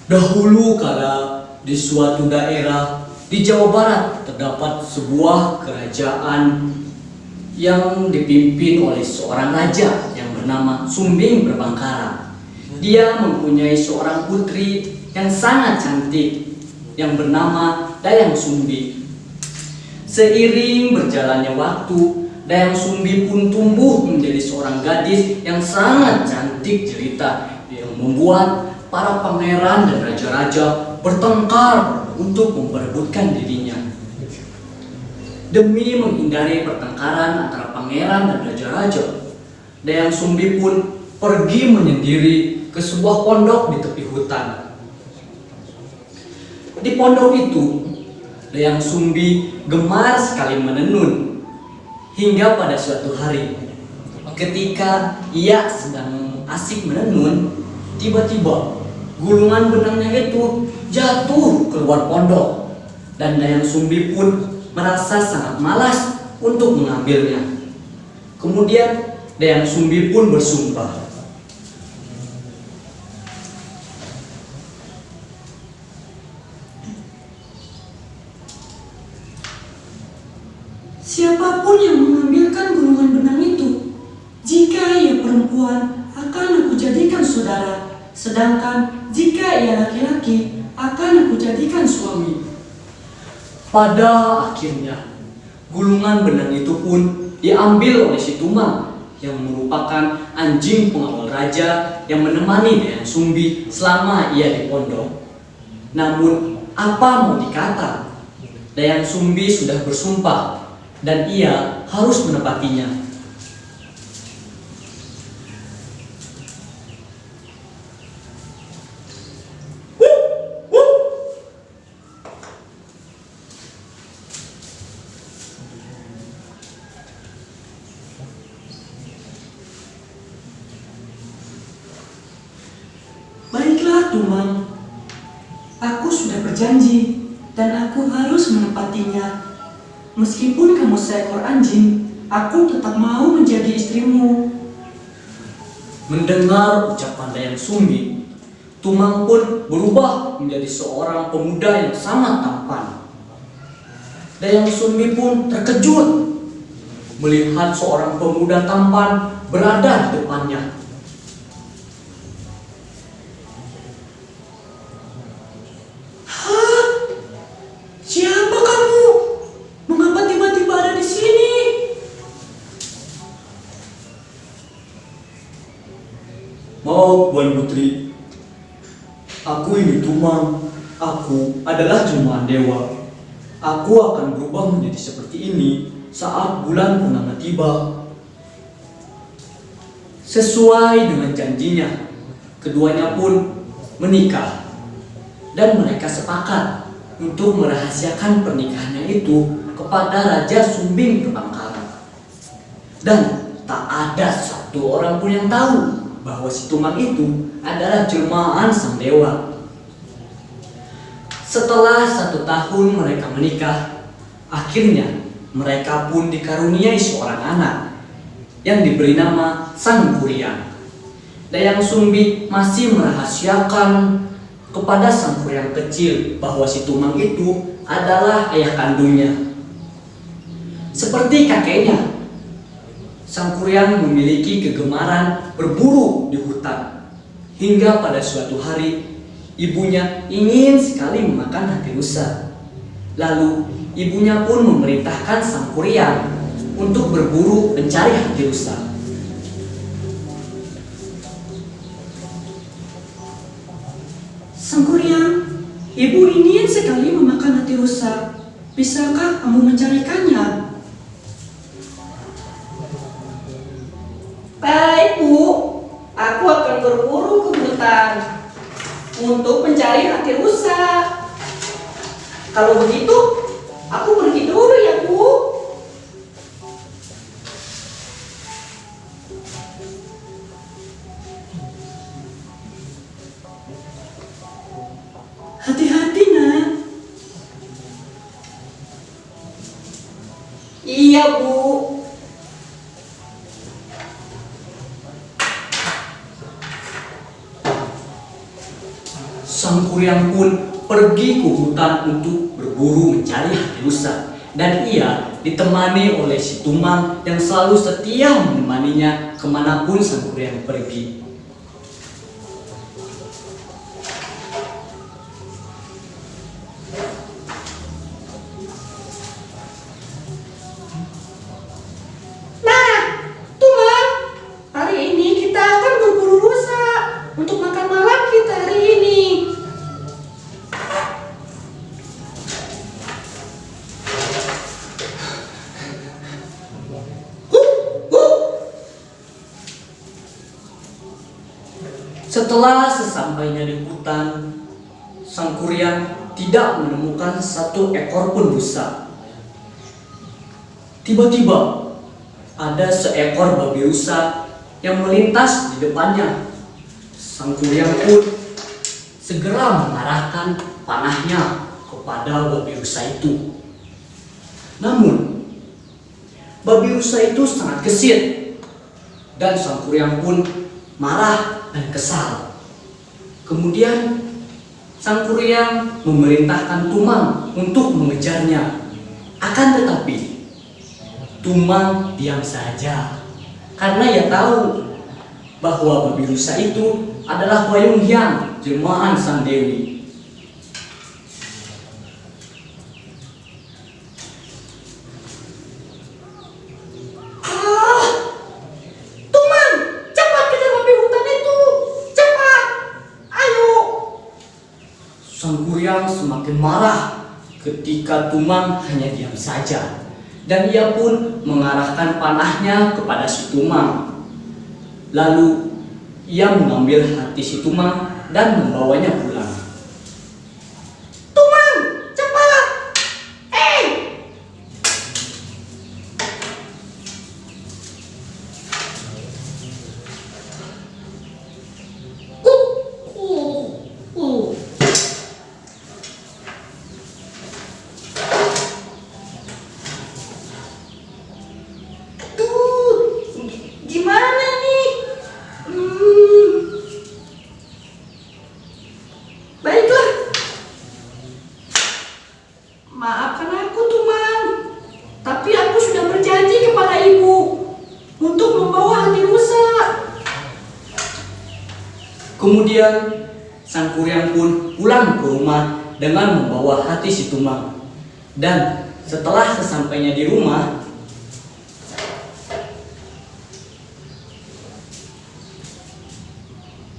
Dahulu kala di suatu daerah di Jawa Barat terdapat sebuah kerajaan yang dipimpin oleh seorang raja yang bernama Sumbing Berbangkara. Dia mempunyai seorang putri yang sangat cantik yang bernama Dayang Sumbi. Seiring berjalannya waktu, Dayang Sumbi pun tumbuh menjadi seorang gadis yang sangat cantik jelita yang membuat para pangeran dan raja-raja bertengkar untuk memperebutkan dirinya. Demi menghindari pertengkaran antara pangeran dan raja-raja, Dayang Sumbi pun pergi menyendiri ke sebuah pondok di tepi hutan. Di pondok itu, Dayang Sumbi gemar sekali menenun. Hingga pada suatu hari, ketika ia sedang asik menenun, tiba-tiba gulungan benangnya itu jatuh keluar pondok, dan Dayang Sumbi pun merasa sangat malas untuk mengambilnya. Kemudian Dayang Sumbi pun bersumpah, "Siapapun yang mengambilkan gulungan benang itu, jika ia perempuan akan aku jadikan saudara, sedangkan jika ia laki-laki akan aku jadikan suami." pada akhirnya gulungan benang itu pun diambil oleh si Tumang yang merupakan anjing pengawal raja yang menemani Dayang Sumbi selama ia di pondok. Namun apa mau dikata, Dayang Sumbi sudah bersumpah dan ia harus menepatinya. "Baiklah Tumang, aku sudah berjanji dan aku harus menepatinya. Meskipun kamu seekor anjing, aku tetap mau menjadi istrimu." Mendengar ucapan Dayang Sumbi, Tumang pun berubah menjadi seorang pemuda yang sangat tampan. Dayang Sumbi pun terkejut melihat seorang pemuda tampan berada di depannya. "Hah? Siapa kamu? Mengapa tiba-tiba ada di sini?" "Maaf Tuan Putri, aku ini Tumang. Aku adalah jelmaan dewa. Aku akan berubah menjadi seperti ini saat bulan purnama tiba." Sesuai dengan janjinya, keduanya pun menikah dan mereka sepakat untuk merahasiakan pernikahannya itu kepada Raja Sumbing Berbangkara. Dan tak ada satu orang pun yang tahu bahwa si Tumang itu adalah jelmaan sang dewa. Setelah 1 tahun mereka menikah, akhirnya mereka pun dikaruniai seorang anak yang diberi nama Sang Kuryang. Dayang Sumbi masih merahasiakan kepada sang kuryang kecil bahwa si Tumang itu adalah ayah kandungnya. Seperti kakeknya, sang kuryang memiliki kegemaran berburu di hutan. Hingga pada suatu hari, ibunya ingin sekali memakan hati rusa. Lalu ibunya pun memerintahkan sang kuryang untuk berburu mencari hati rusa. "Sang Kuryang, ibu ingin sekali memakan hati rusa. Bisakah kamu mencarikannya?" "Baik, Bu. Aku akan berburu ke hutan untuk mencari hati rusa. Kalau begitu, aku pergi dulu ya, Bu." "Hati-hati, Nak." "Iya, Bu." Sang Kuryang pun pergi ke hutan untuk berburu mencari hati rusa. Dan ia ditemani oleh si Tumang yang selalu setia menemaninya kemanapun Sang Kuryang pergi. Nah, Tumang, hari ini kita akan berburu rusa untuk makan malam kita hari ini. Setelah sesampainya di hutan, Sang Kuryang tidak menemukan satu ekor pun rusa. Tiba-tiba ada seekor babi rusa yang melintas di depannya. Sang Kuryang pun segera mengarahkan panahnya kepada babi rusa itu. Namun, babi rusa itu sangat gesit dan Sang Kuryang pun marah dan kesal. Kemudian Sang Kuryang memerintahkan Tumang untuk mengejarnya. Akan tetapi Tumang diam saja karena ia tahu bahwa babi rusa itu adalah Wayung Hyang, jelmaan Sang Dewi. Tumang, cepat kejar babi hutan itu. Cepat, ayo. Sang Kuryang semakin marah ketika Tumang hanya diam saja. Dan ia pun mengarahkan panahnya kepada si Tumang. Lalu ia mengambil hati si Tumang dan membawanya pulang. Tumang, cepat. Gimana nih? Baiklah. Maafkan aku, Tumang. Tapi aku sudah berjanji kepada ibu untuk membawa hati rusa. Kemudian Sang Kuryang pun pulang ke rumah dengan membawa hati si Tumang. Dan setelah sesampainya di rumah,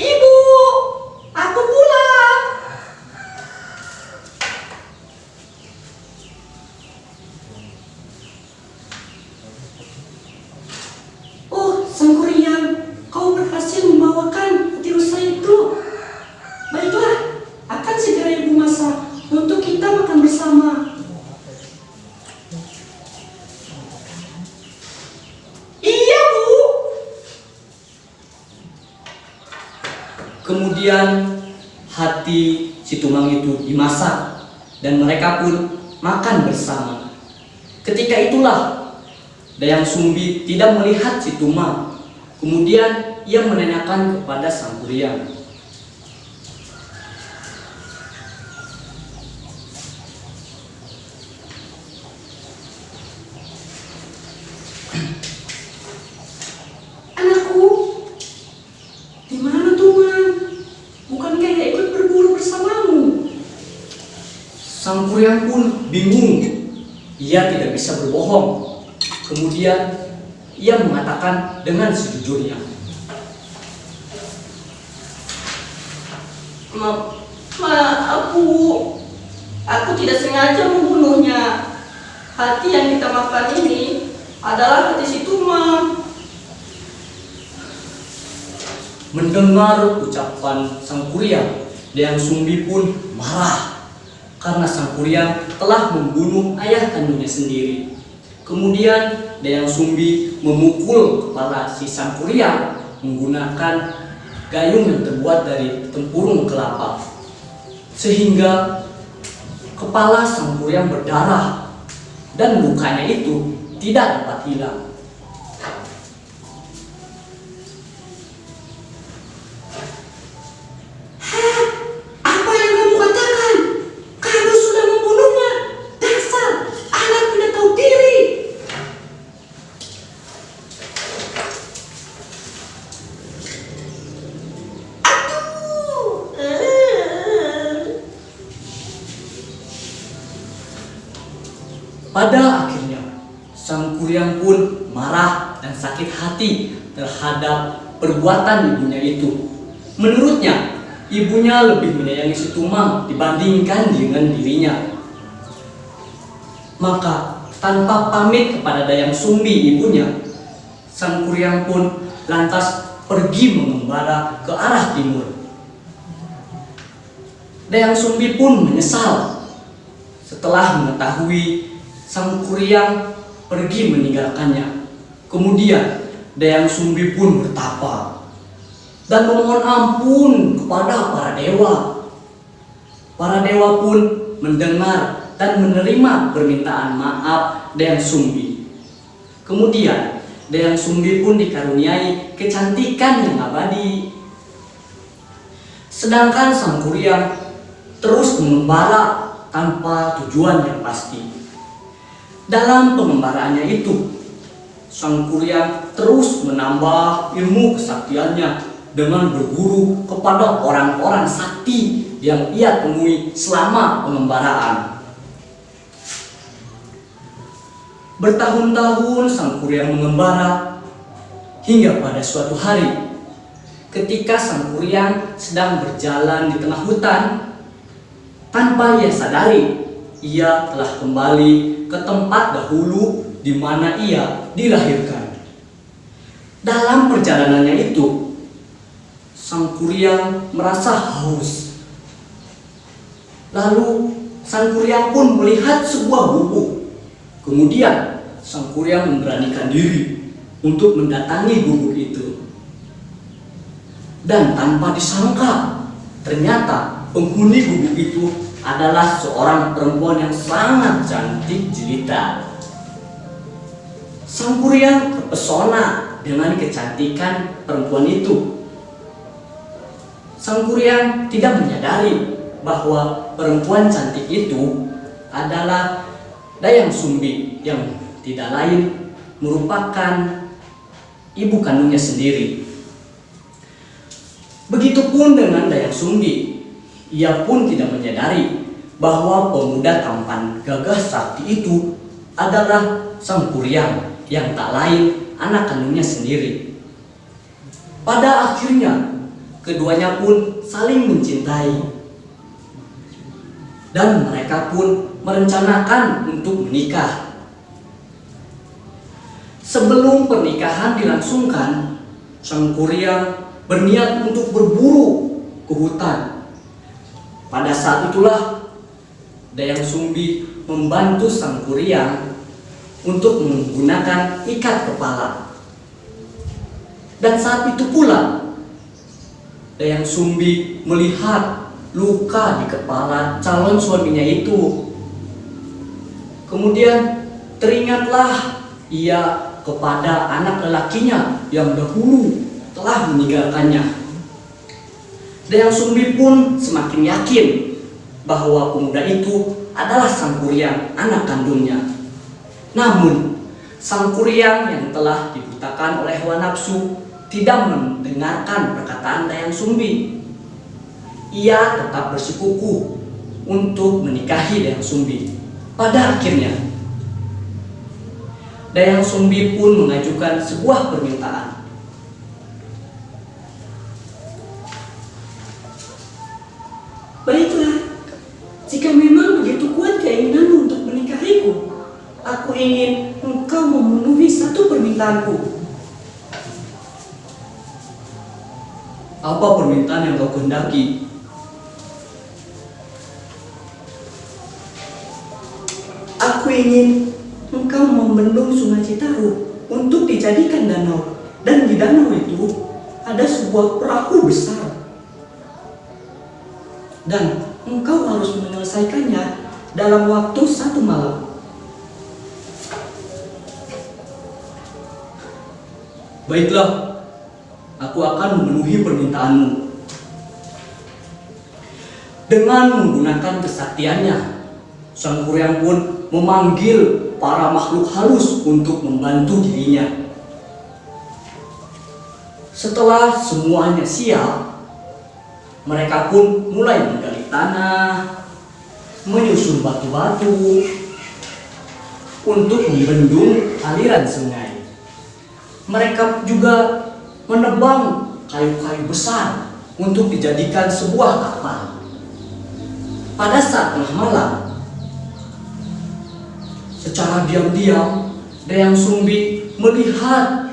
Ibu, aku pulang. Oh, Sang Kuryang, kau berhasil membawakan hati rusa itu. Baiklah, akan segera ibu masak untuk kita makan bersama. Iya, Bu. kemudian hati si Tumang itu dimasak dan mereka pun makan bersama. Ketika itulah Dayang Sumbi tidak melihat si Tumang. Kemudian ia menanyakan kepada Sang Kuryang. Anakku, di mana Tumang? Bukankah ia ikut berburu bersamamu? Sang Kuryang pun bingung. Ia tidak bisa berbohong. Kemudian ia mengatakan dengan sejujurnya. Maaf, Bu. Aku tidak sengaja membunuhnya. Hati yang kita makan ini adalah hati si Tumang. Mendengar ucapan Sang Kuryang, Dayang Sumbi pun marah karena Sang Kuryang telah membunuh ayah kandungnya sendiri. Kemudian Dayang Sumbi memukul kepala si Sang Kuryang menggunakan gayung yang terbuat dari tempurung kelapa, sehingga kepala Sang Kuryang berdarah dan lukanya itu tidak dapat hilang. Apa yang kamu Kuryang pun marah dan sakit hati terhadap perbuatan ibunya itu. Menurutnya, ibunya lebih menyayangi si Tumang dibandingkan dengan dirinya. Maka tanpa pamit kepada Dayang Sumbi ibunya, Sang Kuryang pun lantas pergi mengembara ke arah timur. Dayang Sumbi pun menyesal setelah mengetahui Sang Kuryang pergi meninggalkannya. Kemudian Dayang Sumbi pun bertapa dan memohon ampun kepada para dewa. Para dewa pun mendengar dan menerima permintaan maaf Dayang Sumbi. Kemudian Dayang Sumbi pun dikaruniai kecantikan yang abadi. Sedangkan Sang Kuryang terus mengembara tanpa tujuan yang pasti. Dalam pengembaraannya itu, Sang Kuryang terus menambah ilmu kesaktiannya dengan berguru kepada orang-orang sakti yang ia temui selama pengembaraan. Bertahun-tahun Sang Kuryang mengembara hingga pada suatu hari ketika Sang Kuryang sedang berjalan di tengah hutan, tanpa ia sadari ia telah kembali ke tempat dahulu di mana ia dilahirkan. Dalam perjalanannya itu, Sang Kuryang merasa haus. Lalu Sang Kuryang pun melihat sebuah gubuk. Kemudian Sang Kuryang memberanikan diri untuk mendatangi gubuk itu. Dan tanpa disangka, ternyata penghuni gubuk itu adalah seorang perempuan yang sangat cantik jelita. Sang Kuryang terpesona dengan kecantikan perempuan itu. Sang Kuryang tidak menyadari bahwa perempuan cantik itu adalah Dayang Sumbi yang tidak lain merupakan ibu kandungnya sendiri. Begitupun dengan Dayang Sumbi, ia pun tidak menyadari bahwa pemuda tampan gagah sakti itu adalah Sang Kuryang yang tak lain anak kandungnya sendiri. Pada akhirnya, keduanya pun saling mencintai. Dan mereka pun merencanakan untuk menikah. Sebelum pernikahan dilangsungkan, Sang Kuryang berniat untuk berburu ke hutan. Pada saat itulah Dayang Sumbi membantu Sang Kuryang untuk menggunakan ikat kepala. Dan saat itu pula Dayang Sumbi melihat luka di kepala calon suaminya itu. Kemudian teringatlah ia kepada anak lelakinya yang dahulu telah meninggalkannya. Dayang Sumbi pun semakin yakin bahwa pemuda itu adalah Sang Kuryang, anak kandungnya. Namun, Sang Kuryang yang telah dibutakan oleh hawa nafsu tidak mendengarkan perkataan Dayang Sumbi. Ia tetap bersikukuh untuk menikahi Dayang Sumbi. Pada akhirnya, Dayang Sumbi pun mengajukan sebuah permintaan. Baiklah, jika memang begitu kuat keinginanmu untuk menikahiku, aku ingin engkau memenuhi satu permintaanku. Apa permintaan yang kau kehendaki? Aku ingin engkau membendung Sungai Citarum untuk dijadikan danau. Dan di danau itu ada sebuah perahu besar. Dan engkau harus menyelesaikannya dalam waktu 1 malam. Baiklah, aku akan memenuhi permintaanmu. Dengan menggunakan kesaktiannya, Sang Kuryang pun memanggil para makhluk halus untuk membantu dirinya. Setelah semuanya siap, mereka pun mulai menggali tanah, menyusun batu-batu, untuk membendung aliran sungai. Mereka juga menebang kayu-kayu besar untuk dijadikan sebuah kapal. Pada saat tengah malam, secara diam-diam Dayang Sumbi melihat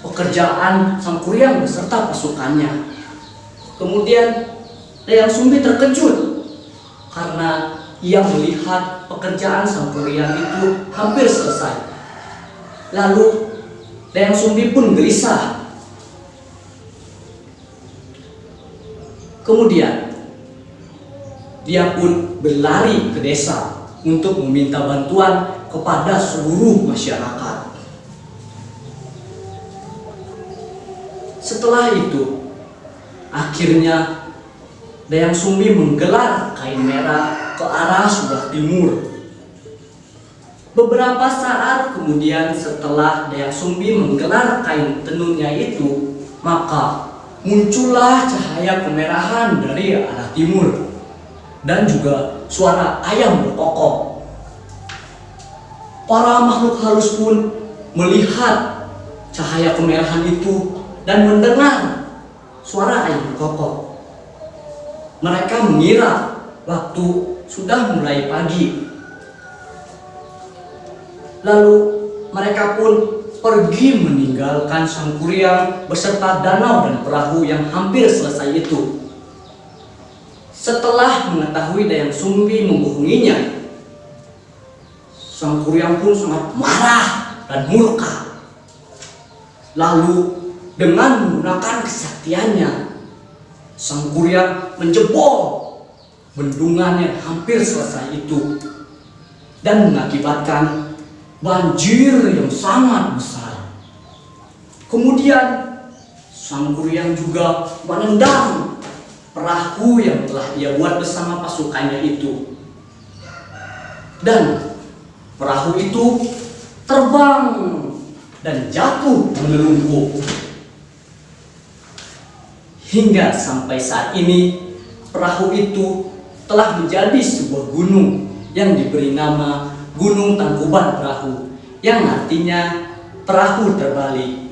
pekerjaan Sang Kuryang beserta pasukannya. Kemudian Dayang Sumbi terkejut karena ia melihat pekerjaan Sang Kuryang itu hampir selesai. Lalu Dayang Sumbi pun gelisah. Kemudian dia pun berlari ke desa untuk meminta bantuan kepada seluruh masyarakat. Setelah itu, akhirnya Dayang Sumbi menggelar kain merah ke arah sebelah timur. Beberapa saat kemudian setelah Dayang Sumbi menggelar kain tenunnya itu, maka muncullah cahaya kemerahan dari arah timur dan juga suara ayam berkokok. Para makhluk halus pun melihat cahaya kemerahan itu dan mendengar suara ayam berkokok. Mereka mengira waktu sudah mulai pagi. Lalu mereka pun pergi meninggalkan Sang Kuryang beserta danau dan perahu yang hampir selesai itu. Setelah mengetahui Dayang Sumbi membohonginya, Sang Kuryang pun sangat marah dan murka. Lalu dengan menggunakan kesaktiannya, Sang Kuryang menjebol bendungan yang hampir selesai itu dan mengakibatkan banjir yang sangat besar. Kemudian Sang Kuryang juga menendang perahu yang telah ia buat bersama pasukannya itu. Dan perahu itu terbang dan jatuh menelungkup. Hingga sampai saat ini, perahu itu telah menjadi sebuah gunung yang diberi nama Gunung Tangkuban Perahu, yang artinya perahu terbalik.